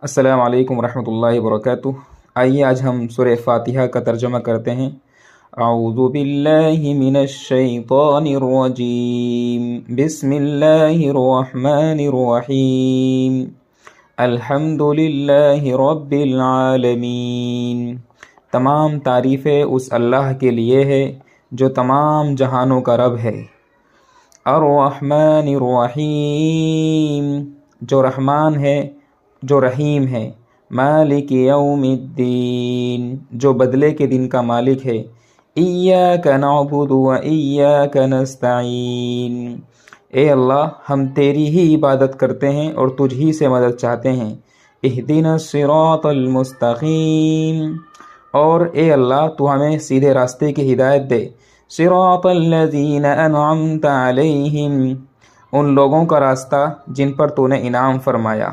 السلام علیکم ورحمۃ اللہ وبرکاتہ۔ آئیے آج ہم سورہ فاتحہ کا ترجمہ کرتے ہیں۔ اعوذ باللہ من الشیطان الرجیم، بسم اللہ الرحمن الرحیم، الحمد للہ رب العالمین۔ تمام تعریفیں اس اللہ کے لیے ہے جو تمام جہانوں کا رب ہے۔ الرحمن الرحیم، جو رحمان ہے جو رحیم ہے۔ مالک یوم الدین، جو بدلے کے دن کا مالک ہے۔ ایاک نعبد و ایاک نستعین، اے اللہ ہم تیری ہی عبادت کرتے ہیں اور تجھ ہی سے مدد چاہتے ہیں۔ اہدنا الصراط المستقیم، اور اے اللہ تو ہمیں سیدھے راستے کی ہدایت دے۔ صراط الذین انعمت علیہم، ان لوگوں کا راستہ جن پر تو نے انعام فرمایا۔